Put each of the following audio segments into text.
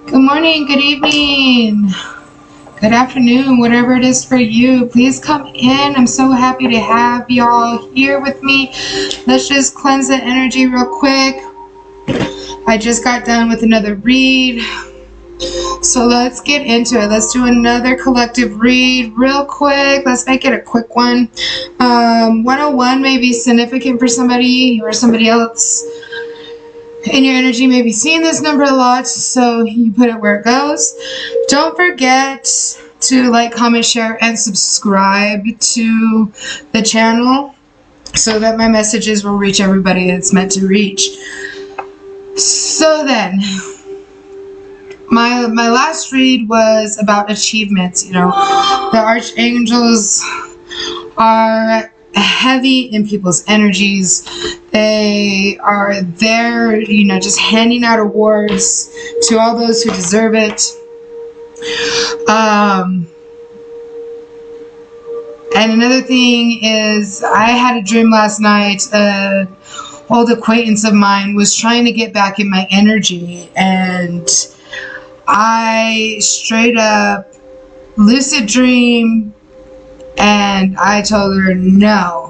Good morning, good evening, good afternoon, whatever it is for you. Please come in. I'm so happy to have y'all here with me. Let's just cleanse the energy real quick. I just got done with another read. So let's get into it. Let's do another collective read real quick. Let's make it a quick one. 101 may be significant for somebody or somebody else in your energy may be seeing this number a lot, so you put it where it goes. Don't forget to like, comment, share, and subscribe to the channel so that my messages will reach everybody it's meant to reach. So then, my last read was about achievements. You know, the archangels are heavy in people's energies. They are there, you know, just handing out awards to all those who deserve it. And another thing is, I had a dream last night. An old acquaintance of mine was trying to get back in my energy, and I straight up lucid dream, and I told her, no,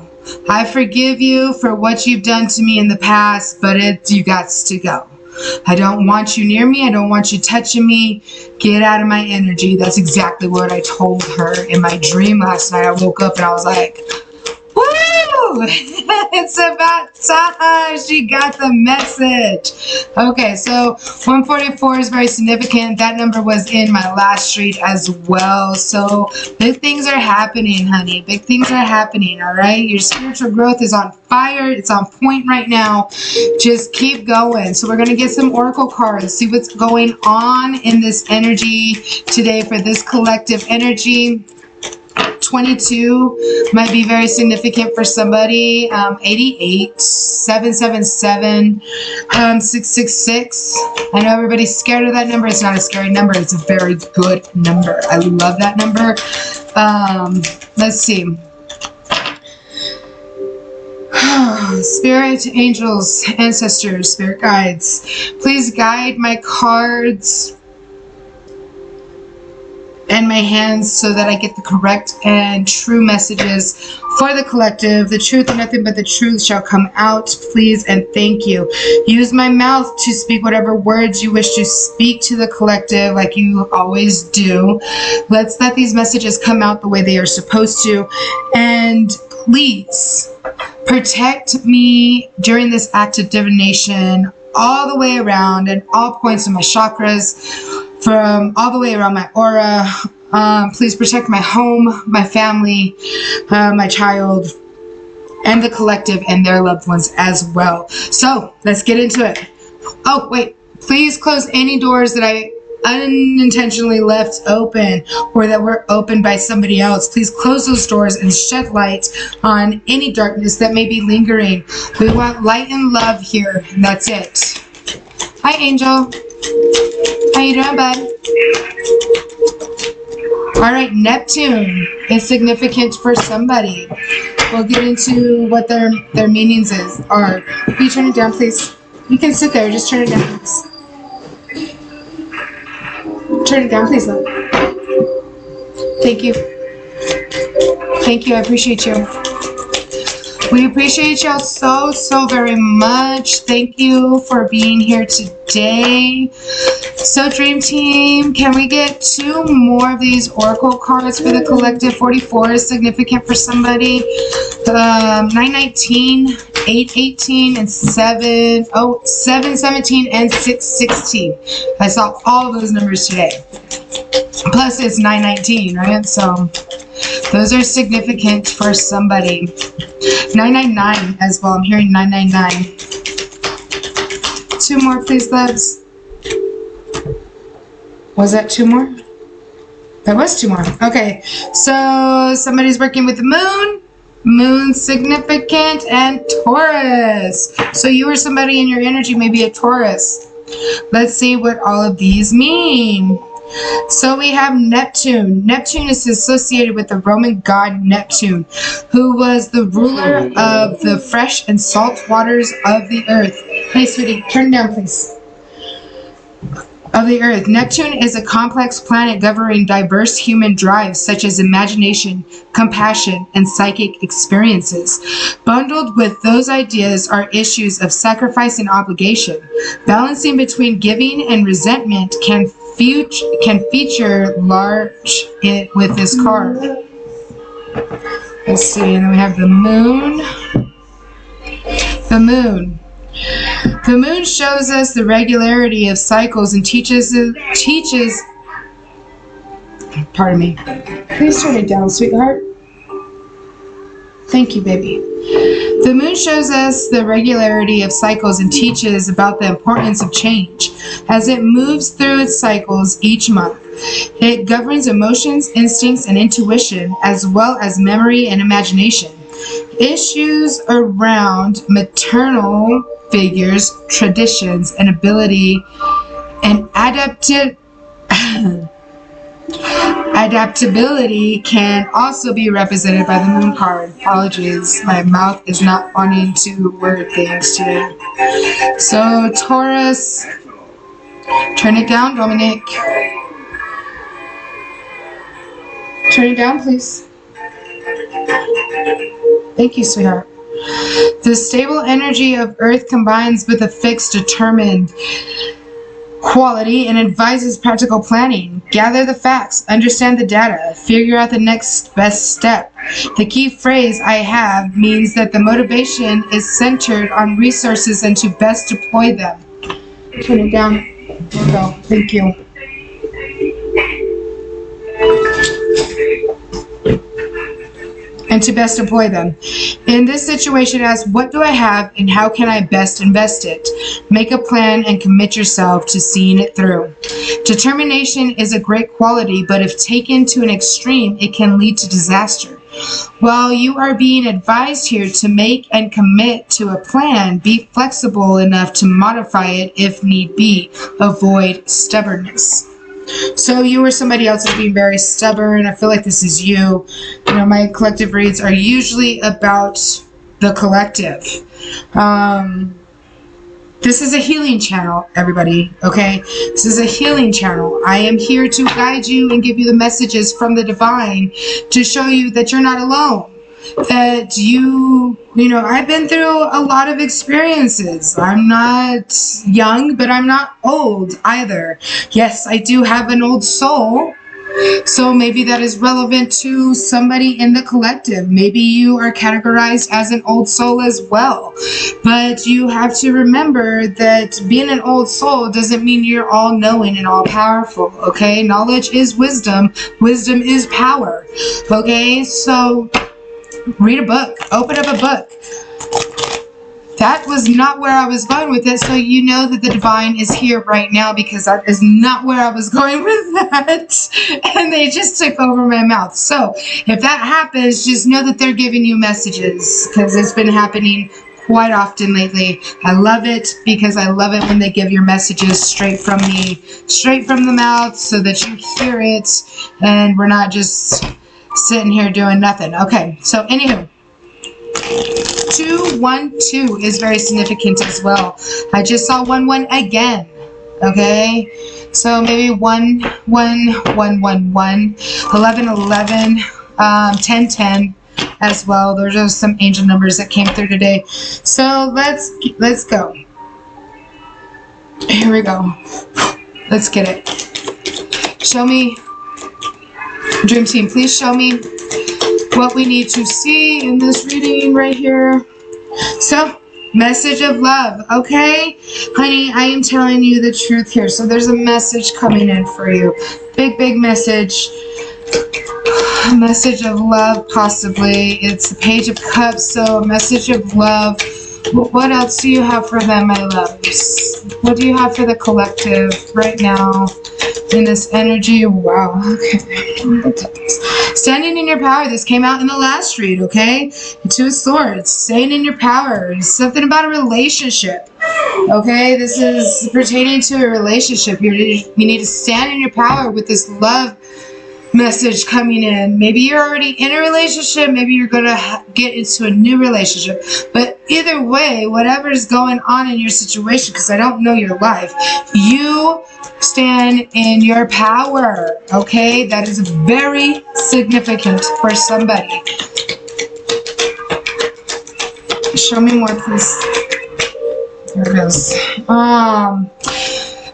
I forgive you for what you've done to me in the past, but you got to go. I don't want you near me. I don't want you touching me. Get out of my energy. That's exactly what I told her in my dream last night. I woke up and I was like, woo! It's about time. She got the message. Okay, so 144 is very significant. That number was in my last street as well. So big things are happening, honey. Big things are happening, all right? Your spiritual growth is on fire. It's on point right now. Just keep going. So we're going to get some oracle cards, see what's going on in this energy today for this collective energy. 22 might be very significant for somebody. 88, 777, 666. I know everybody's scared of that number. It's not a scary number. It's a very good number. I love that number. Let's see. Spirit, angels, ancestors, spirit guides, please guide my cards and my hands so that I get the correct and true messages for the collective. The truth and nothing but the truth shall come out, please and thank you. Use my mouth to speak whatever words you wish to speak to the collective, like you always do. Let's let these messages come out the way they are supposed to. And please protect me during this act of divination all the way around and all points of my chakras, from all the way around my aura. Please protect my home, my family, my child, and the collective and their loved ones as well. So let's get into it. Oh, wait. Please close any doors that I unintentionally left open or that were opened by somebody else. Please close those doors and shed light on any darkness that may be lingering. We want light and love here, and that's it. Hi, Angel. How you doing, bud? All right, Neptune is significant for somebody. We'll get into what their meanings are. Can you turn it down, please? You can sit there. Just turn it down, please. Turn it down, please, love. Thank you. Thank you. I appreciate you. We appreciate y'all so very much. Thank you for being here today. So Dream Team, can we get 2 more of these oracle cards for the collective? 44 is significant for somebody. 919, 818, and 717 and 616. I saw all of those numbers today. Plus it's 919, right? So those are significant for somebody. 999 as well. I'm hearing 999. 2 more, please, loves. Was that 2 more? That was 2 more. Okay. So somebody's working with the moon. Moon significant, and Taurus. So you or somebody in your energy may be a Taurus. Let's see what all of these mean. So we have Neptune. Neptune is associated with the Roman god Neptune, who was the ruler of the fresh and salt waters of the earth. Hey, sweetie, turn down, please. of the Earth. Neptune is a complex planet governing diverse human drives such as imagination, compassion, and psychic experiences. Bundled with those ideas are issues of sacrifice and obligation. Balancing between giving and resentment can feature large with this card. Let's see, and then we have the moon. The moon. The moon shows us the regularity of cycles and teaches, pardon me. Please turn it down, sweetheart. Thank you, baby. The moon shows us the regularity of cycles and teaches about the importance of change. As it moves through its cycles each month, it governs emotions, instincts, and intuition, as well as memory and imagination. Issues around maternal figures, traditions, and ability and adaptability can also be represented by the moon card. Apologies, my mouth is not wanting to word things today. So Taurus, turn it down, Dominic. Turn it down, please. Thank you, sweetheart. The stable energy of Earth combines with a fixed, determined quality and advises practical planning. Gather the facts, understand the data, figure out the next best step. The key phrase I have means that the motivation is centered on resources and to best deploy them. Turn it down. There we go. Thank you. And to best deploy them. In this situation, ask, what do I have and how can I best invest it? Make a plan and commit yourself to seeing it through. Determination is a great quality, but if taken to an extreme, it can lead to disaster. While you are being advised here to make and commit to a plan, be flexible enough to modify it if need be. Avoid stubbornness. So you or somebody else is being very stubborn. I feel like this is you. You know, my collective reads are usually about the collective. This is a healing channel, everybody, okay? This is a healing channel. I am here to guide you and give you the messages from the divine to show you that you're not alone. That you know, I've been through a lot of experiences. I'm not young, but I'm not old either. Yes, I do have an old soul. So maybe that is relevant to somebody in the collective. Maybe you are categorized as an old soul as well. But you have to remember that being an old soul doesn't mean you're all knowing and all powerful, okay? Knowledge is wisdom. Wisdom is power, okay? So read a book. Open up a book. That was not where I was going with it, so you know that the divine is here right now because that is not where I was going with that. And they just took over my mouth. So if that happens, just know that they're giving you messages because it's been happening quite often lately. I love it because I love it when they give your messages straight from me, straight from the mouth so that you hear it and we're not just sitting here doing nothing. Okay, so anywho. 212 is very significant as well. I just saw 11 again. Okay, so maybe 1 1 1 1 1 11 11 10 10 as well. Those are some angel numbers that came through today. So let's go. Here we go. Let's get it. Show me, Dream Team, please show me what we need to see in this reading right here. So, message of love, okay? Honey, I am telling you the truth here. So there's a message coming in for you. Big, big message. A message of love, possibly. It's the Page of Cups, so a message of love. What else do you have for them, my loves? What do you have for the collective right now in this energy? Wow, okay. Standing in your power. This came out in the last read, okay? The Two of Swords. Staying in your power. It's something about a relationship, okay? This is pertaining to a relationship. You need to stand in your power with this love message coming in. Maybe you're already in a relationship. Maybe you're going to get into a new relationship. But either way, whatever's going on in your situation, because I don't know your life, you stand in your power, okay? That is very significant for somebody. Show me more, please. There it is.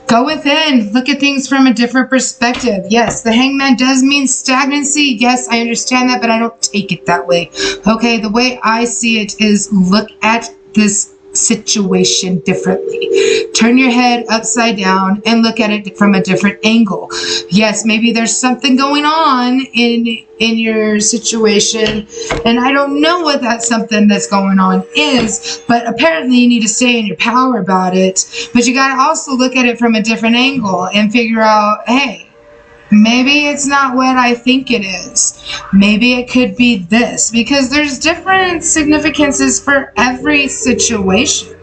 Go within. Look at things from a different perspective. Yes, the hangman does mean stagnancy. Yes, I understand that, but I don't take it that way. Okay, the way I see it is look at this situation differently. Turn your head upside down and look at it from a different angle. Yes, maybe there's something going on in your situation, and I don't know what that something that's going on is, but apparently you need to stay in your power about it. But you got to also look at it from a different angle and figure out, hey, maybe it's not what I think it is. Maybe it could be this, because there's different significances for every situation,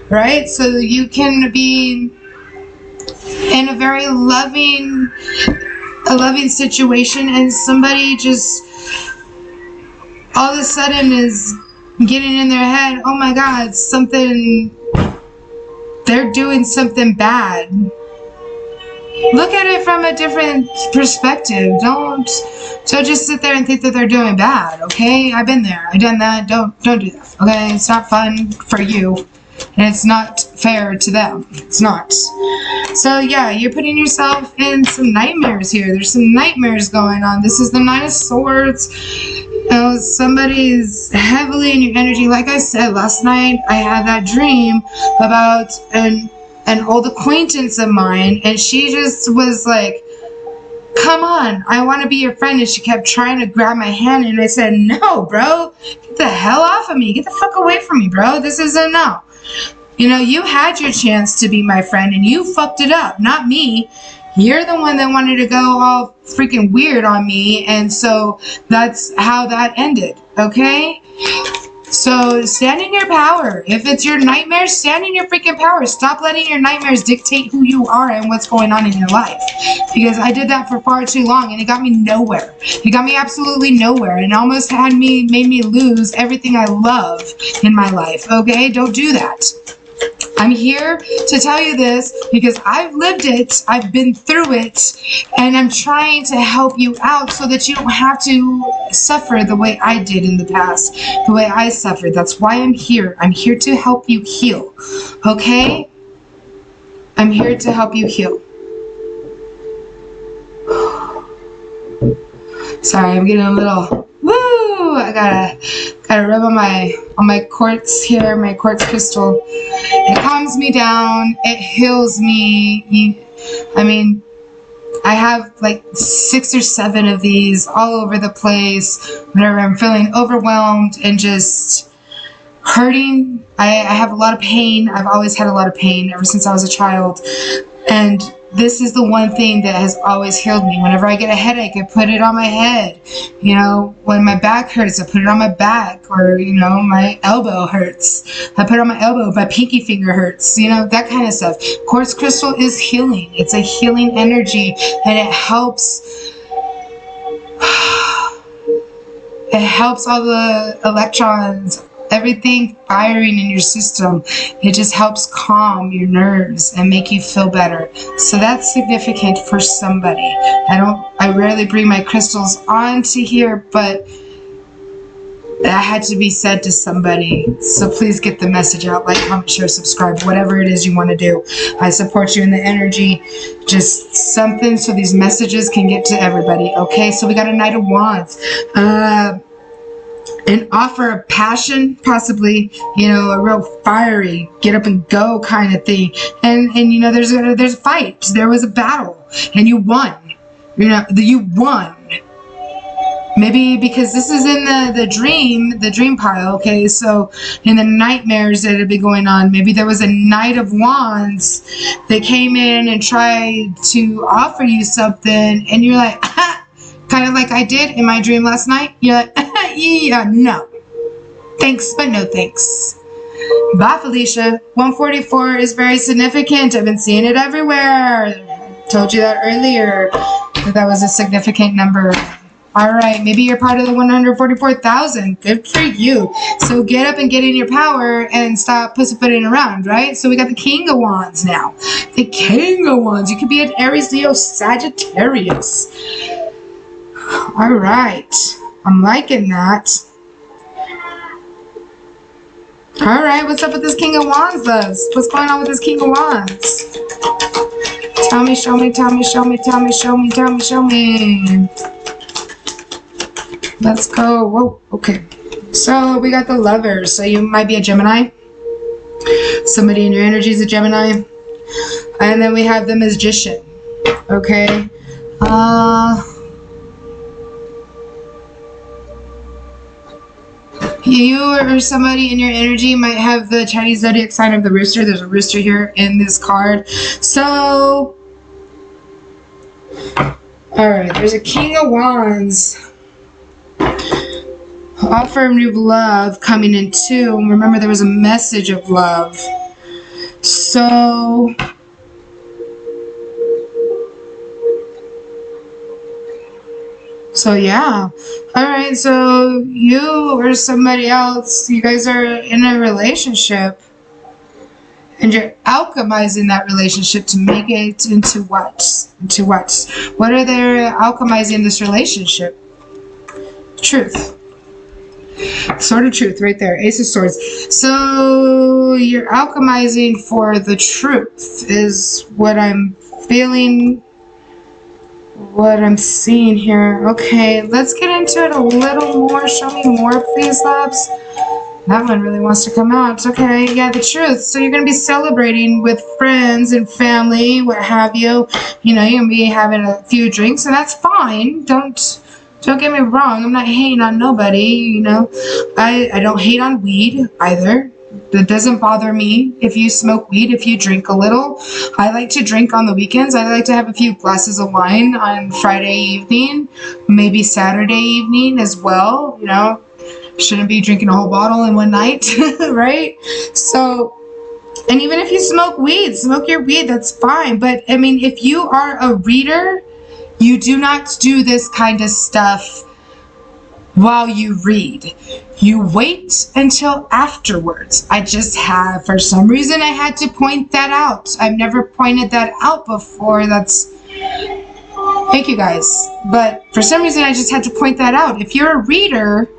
right? So you can be in a very loving situation, and somebody just all of a sudden is getting in their head, oh my God, they're doing something bad. Look at it from a different perspective. Don't just sit there and think that they're doing bad, okay? I've been there. I've done that. Don't do that, okay? It's not fun for you, and it's not fair to them. It's not. So, yeah, you're putting yourself in some nightmares here. There's some nightmares going on. This is the Nine of Swords. You know, somebody's heavily in your energy. Like I said, last night I had that dream about an old acquaintance of mine, and she just was like, come on, I want to be your friend, and she kept trying to grab my hand, and I said, no, bro, get the hell off of me, get the fuck away from me, bro, this is a no. You know, you had your chance to be my friend, and you fucked it up, not me. You're the one that wanted to go all freaking weird on me, and so that's how that ended, okay? So stand in your power. If it's your nightmares, stand in your freaking power. Stop letting your nightmares dictate who you are and what's going on in your life. Because I did that for far too long, and it got me nowhere. It got me absolutely nowhere, and almost made me lose everything I love in my life. Okay, don't do that. I'm here to tell you this because I've lived it, I've been through it, and I'm trying to help you out so that you don't have to suffer the way I did in the past, the way I suffered. That's why I'm here. I'm here to help you heal, okay? I'm here to help you heal. Sorry, I'm getting a little... Woo! I gotta rub on my quartz here, my quartz crystal. It calms me down. It heals me. I mean, I have like 6 or 7 of these all over the place. Whenever I'm feeling overwhelmed and just hurting, I have a lot of pain. I've always had a lot of pain ever since I was a child, and this is the one thing that has always healed me. Whenever I get a headache, I put it on my head. You know, when my back hurts, I put it on my back. Or, you know, my elbow hurts, I put it on my elbow. My pinky finger hurts, you know, that kind of stuff. Quartz crystal is healing. It's a healing energy, and it helps. It helps all the electrons, everything firing in your system. It just helps calm your nerves and make you feel better. So that's significant for somebody. I rarely bring my crystals onto here, but that had to be said to somebody. So please get the message out. Like, comment, share, subscribe, whatever it is you want to do. I support you in the energy. Just something so these messages can get to everybody. Okay, so we got a Knight of Wands. An offer of passion, possibly, you know, a real fiery, get up and go kind of thing. And you know, there's a fight. There was a battle, and you won. You know, you won. Maybe because this is in the dream pile, okay? So in the nightmares that have been going on, maybe there was a Knight of Wands that came in and tried to offer you something, and you're like, kind of like I did in my dream last night. You're like, yeah, no. Thanks, but no thanks. Bye, Felicia. 144 is very significant. I've been seeing it everywhere. I told you that earlier, that was a significant number. All right, maybe you're part of the 144,000. Good for you. So get up and get in your power and stop pussyfooting around, right? So we got the King of Wands now. The King of Wands. You could be an Aries, Leo, Sagittarius. All right. I'm liking that. All right, what's up with this King of Wands, loves? What's going on with this King of Wands? Tell me, show me, tell me, show me, tell me, show me, tell me, show me. Let's go. Whoa, okay. So we got the Lovers. So you might be a Gemini. Somebody in your energy is a Gemini. And then we have the Magician. Okay. You or somebody in your energy might have the Chinese zodiac sign of the rooster. There's a rooster here in this card. So, alright, there's a King of Wands. Offer new love coming in too. Remember, there was a message of love. So, yeah. Alright, so you or somebody else, you guys are in a relationship. And you're alchemizing that relationship to make it into what? Into what? What are they alchemizing this relationship? Truth. Sword of Truth right there. Ace of Swords. So you're alchemizing for the truth is what I'm feeling. What I'm seeing here. Okay, let's get into it a little more. Show me more, please, loves. That one really wants to come out. Okay, yeah, the truth. So you're going to be celebrating with friends and family, what have you. You know, you're going to be having a few drinks, and that's fine. Don't get me wrong. I'm not hating on nobody, you know. I don't hate on weed either. That doesn't bother me if you smoke weed, if you drink a little. I like to drink on the weekends. I like to have a few glasses of wine on Friday evening, maybe Saturday evening as well. You know, shouldn't be drinking a whole bottle in one night, right? So, and even if you smoke weed, smoke your weed, that's fine. But, I mean, if you are a reader, you do not do this kind of stuff while you read. You wait until afterwards. I just have, for some reason, I had to point that out. I've never pointed that out before. Thank you guys. But for some reason, I just had to point that out. If you're a reader,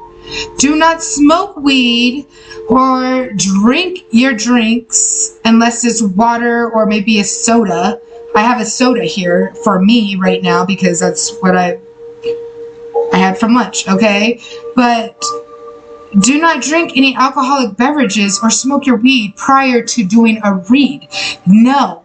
do not smoke weed or drink your drinks unless it's water or maybe a soda. I have a soda here for me right now because that's what I had from lunch, okay? But do not drink any alcoholic beverages or smoke your weed prior to doing a read. No,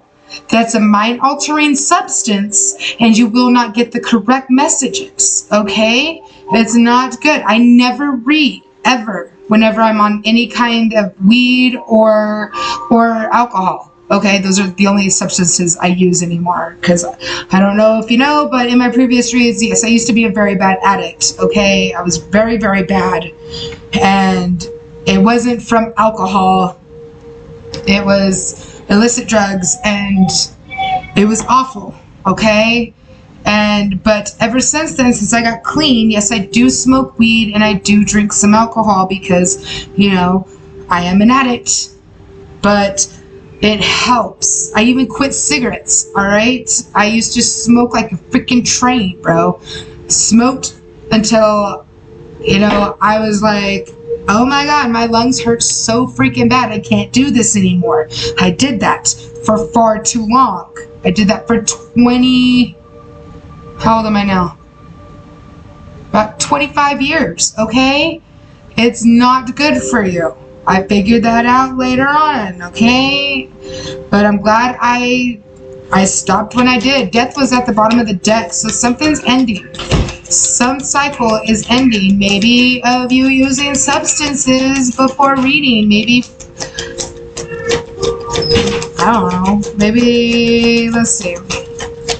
that's a mind-altering substance and you will not get the correct messages, okay? It's not good. I never read, ever, whenever I'm on any kind of weed or alcohol. Okay, those are the only substances I use anymore, because I don't know if you know, but in my previous reads, yes, I used to be a very bad addict, okay? I was very, very bad, and it wasn't from alcohol. It was illicit drugs, and it was awful, okay? But ever since then, since I got clean, yes, I do smoke weed, and I do drink some alcohol, because, you know, I am an addict, but it helps. I even quit cigarettes, alright? I used to smoke like a freaking train, bro. Smoked until, you know, I was like, oh my god, my lungs hurt so freaking bad. I can't do this anymore. I did that for far too long. I did that for 20... How old am I now? About 25 years, okay? It's not good for you. I figured that out later on, okay? But I'm glad I stopped when I did. Death was at the bottom of the deck, so something's ending. Some cycle is ending. Maybe of you using substances before reading. Maybe, I don't know. Maybe, let's see.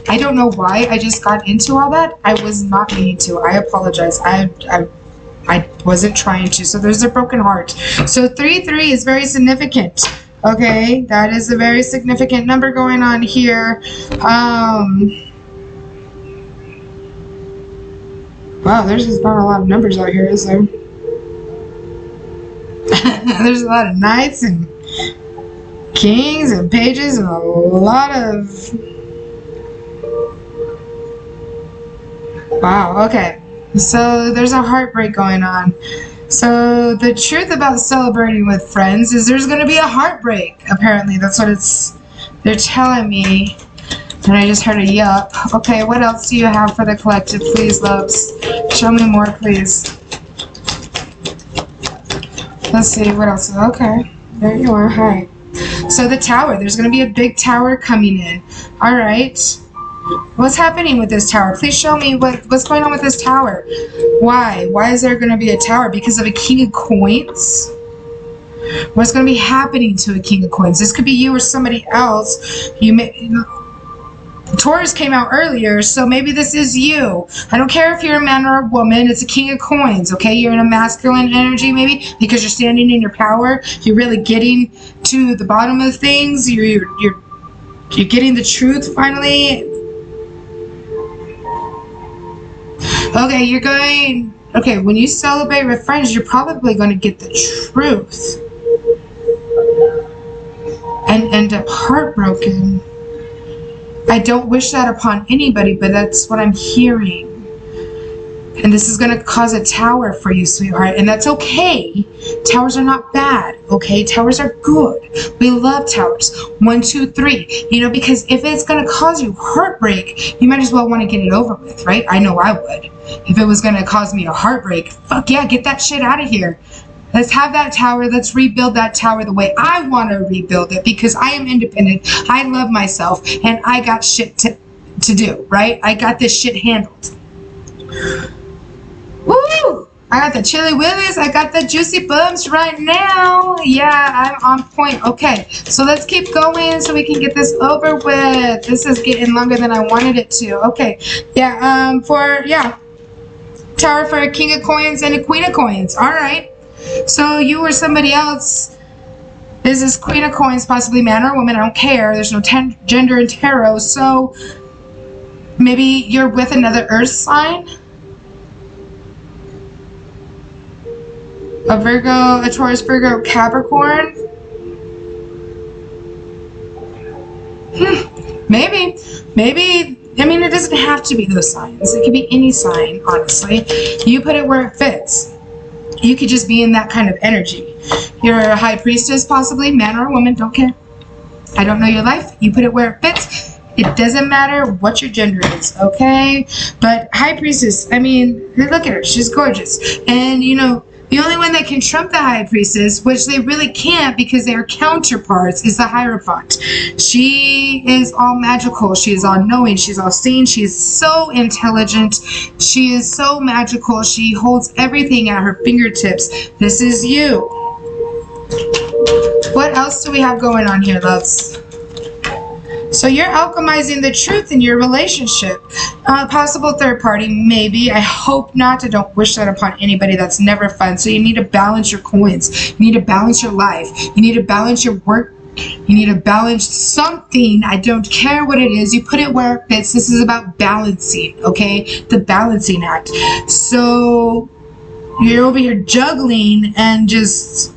I don't know why I just got into all that. I was not meaning to. I apologize. I wasn't trying to. So there's a broken heart. So 3-3 is very significant. Okay, that is a very significant number going on here. Wow, there's just not a lot of numbers out here, is there? There's a lot of knights and kings and pages and a lot of... Wow, okay. So there's a heartbreak going on. So the truth about celebrating with friends is there's going to be a heartbreak. Apparently, that's what they're telling me. And I just heard a yup. Okay, what else do you have for the collective, please, loves? Show me more, please. Let's see, what else? Okay, there you are. Hi. So the tower, there's going to be a big tower coming in. All right. What's happening with this tower? Please show me what's going on with this tower. Why? Why is there going to be a tower? Because of a king of coins? What's going to be happening to a king of coins? This could be you or somebody else. Taurus came out earlier, so maybe this is you. I don't care if you're a man or a woman. It's a king of coins, okay? You're in a masculine energy, maybe, because you're standing in your power. You're really getting to the bottom of things. You're getting the truth finally. Okay, you're going... Okay, when you celebrate with friends, you're probably going to get the truth. And end up heartbroken. I don't wish that upon anybody, but that's what I'm hearing. And this is going to cause a tower for you, sweetheart. And that's okay. Towers are not bad, okay? Towers are good. We love towers. 1, 2, 3. You know, because if it's going to cause you heartbreak, you might as well want to get it over with, right? I know I would. If it was going to cause me a heartbreak, fuck yeah, get that shit out of here. Let's have that tower. Let's rebuild that tower the way I want to rebuild it, because I am independent. I love myself, and I got shit to do, right? I got this shit handled. Woo! I got the chili willies. I got the juicy bumps right now. Yeah, I'm on point. Okay, so let's keep going so we can get this over with. This is getting longer than I wanted it to. Okay, yeah, tower for a king of coins and a queen of coins. All right. So you or somebody else is this queen of coins, possibly man or woman. I don't care. There's no gender in tarot. So maybe you're with another earth sign. A Virgo, a Taurus, Virgo, Capricorn. Maybe. I mean, it doesn't have to be those signs. It could be any sign, honestly. You put it where it fits. You could just be in that kind of energy. You're a high priestess, possibly, man or woman, don't care. I don't know your life. You put it where it fits. It doesn't matter what your gender is, okay? But high priestess, I mean, look at her. She's gorgeous. And, you know, the only one that can trump the high priestess, which they really can't because they are counterparts, is the Hierophant. She is all magical. She is all knowing. She's all seeing. She is so intelligent. She is so magical. She holds everything at her fingertips. This is you. What else do we have going on here, loves? So you're alchemizing the truth in your relationship. Possible third party, maybe. I hope not. I don't wish that upon anybody. That's never fun. So you need to balance your coins. You need to balance your life. You need to balance your work. You need to balance something. I don't care what it is. You put it where it fits. This is about balancing, okay? The balancing act. So you're over here juggling and just...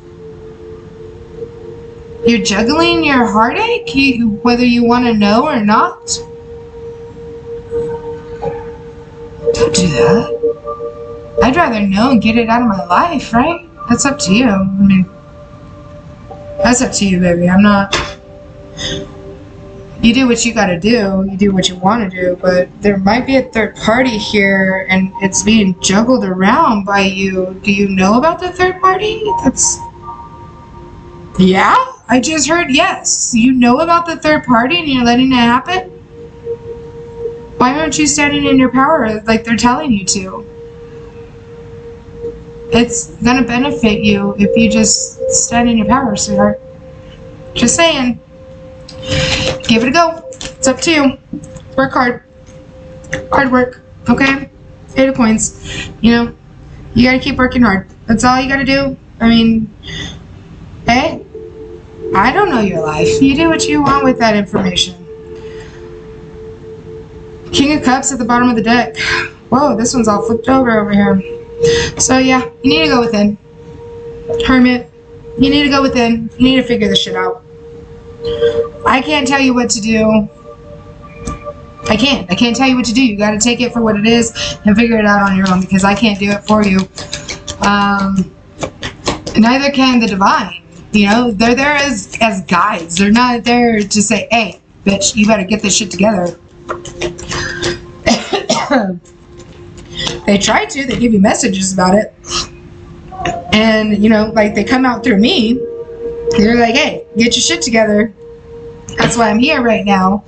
You're juggling your heartache, whether you want to know or not. Don't do that. I'd rather know and get it out of my life, right? That's up to you. I mean, that's up to you, baby. I'm not... You do what you gotta do. You do what you want to do. But there might be a third party here, and it's being juggled around by you. Do you know about the third party? That's... Yeah? I just heard yes. You know about the third party and you're letting it happen? Why aren't you standing in your power like they're telling you to? It's gonna benefit you if you just stand in your power, sweetheart. Just saying. Give it a go. It's up to you. Work hard. Hard work. Okay? 8 of coins. You know, you gotta keep working hard. That's all you gotta do. I mean, hey? I don't know your life. You do what you want with that information. King of Cups at the bottom of the deck. Whoa, this one's all flipped over here. So yeah, you need to go within. Hermit, you need to go within. You need to figure this shit out. I can't tell you what to do. I can't tell you what to do. You got to take it for what it is and figure it out on your own, because I can't do it for you. Neither can the divine. You know, they're there as guides. They're not there to say, hey, bitch, you better get this shit together. They try to. They give you messages about it. And, you know, like, they come out through me. They're like, hey, get your shit together. That's why I'm here right now.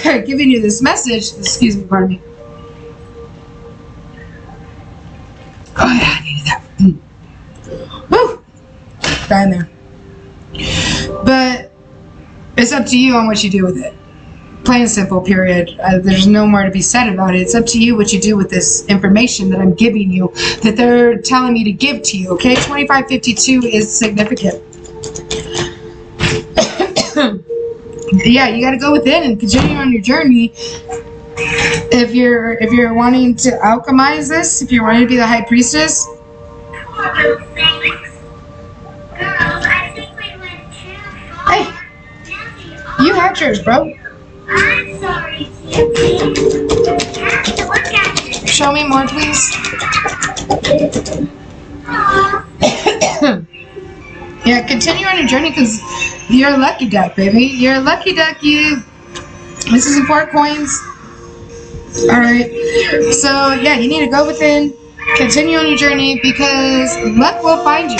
Giving you this message. Excuse me, pardon me. Oh, yeah, I needed that. Woo! Down there. But it's up to you on what you do with it. Plain and simple, period. There's no more to be said about it. It's up to you what you do with this information that I'm giving you, that they're telling me to give to you, okay? 2552 is significant. Yeah, you got to go within and continue on your journey. If you're wanting to alchemize this, if you're wanting to be the high priestess. Hey, you had yours, bro. I'm sorry, Susie. Have to look at it. Show me more, please. Yeah, continue on your journey, because you're a lucky duck, baby. You're a lucky duck. This is 4 coins. Alright. So, yeah, you need to go within, continue on your journey, because luck will find you.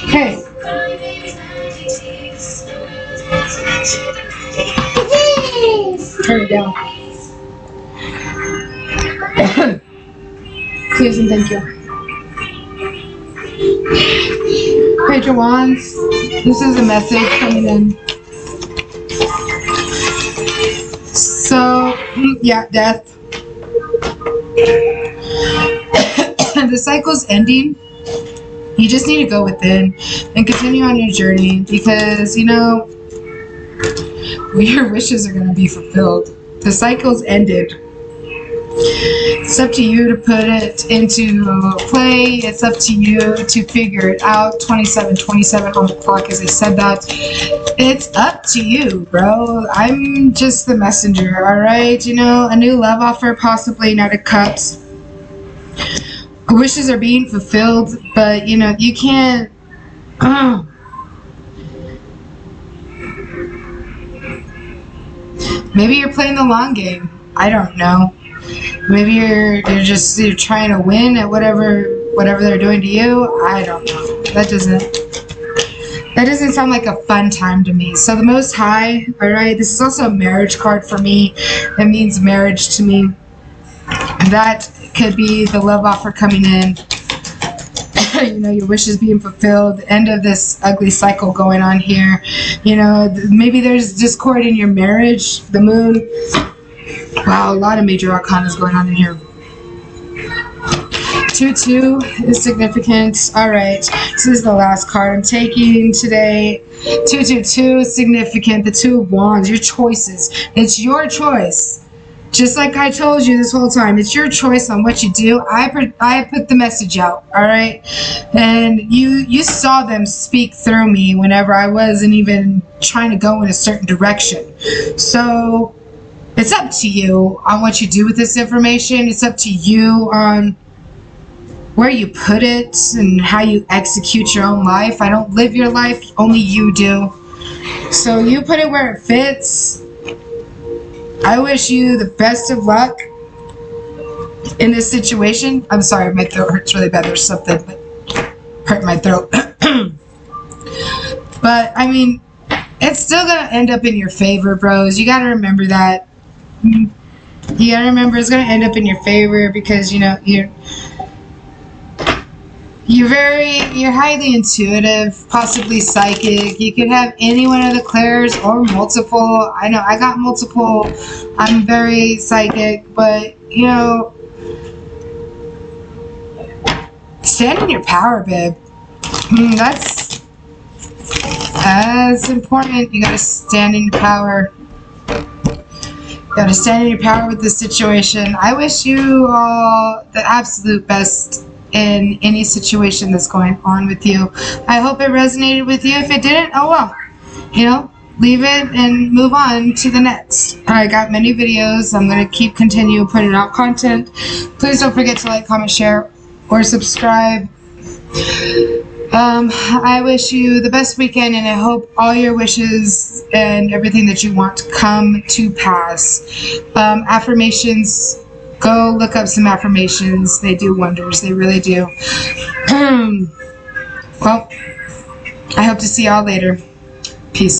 Okay. Turn it down. Please and thank you. Page of Wands. This is a message coming in. So, yeah, death. The cycle's ending. You just need to go within and continue on your journey, because, you know, your wishes are going to be fulfilled. The cycle's ended. It's up to you to put it into play. It's up to you to figure it out. 27:27 on the clock as I said that. It's up to you, bro. I'm just the messenger, alright? You know, a new love offer, possibly, Knight of Cups. Wishes are being fulfilled, but, you know, you can't... Maybe you're playing the long game. I don't know. Maybe you're trying to win at whatever they're doing to you. I don't know. That doesn't sound like a fun time to me. So the Most High, all right. This is also a marriage card for me. It means marriage to me. That could be the love offer coming in. You know, your wishes being fulfilled. End of this ugly cycle going on here. You know, maybe there's discord in your marriage. The moon. Wow, a lot of major arcanas going on in here. 2-2 is significant. Alright, this is the last card I'm taking today. 2-2-2 is significant. The Two of Wands, your choices. It's your choice. Just like I told you this whole time, it's your choice on what you do. I put the message out, alright? And you saw them speak through me whenever I wasn't even trying to go in a certain direction. So, it's up to you on what you do with this information. It's up to you on where you put it and how you execute your own life. I don't live your life, only you do. So you put it where it fits. I wish you the best of luck in this situation. I'm sorry, my throat hurts really bad. There's something that hurt my throat. But, I mean, it's still going to end up in your favor, bros. You got to remember that. You got to remember it's going to end up in your favor, because, you know, you're highly intuitive, possibly psychic. You could have any one of the clairs or multiple. I know I got multiple. I'm very psychic, but, you know, stand in your power, babe. That's important. You gotta stand in your power. Gotta stand in your power with this situation. I wish you all the absolute best in any situation that's going on with you. I hope it resonated with you. If it didn't, oh well. You know, leave it and move on to the next. I got many videos. I'm going to continue putting out content. Please don't forget to like, comment, share, or subscribe. I wish you the best weekend, and I hope all your wishes and everything that you want come to pass. Affirmations, go look up some affirmations. They do wonders. They really do. Well, I hope to see y'all later. Peace.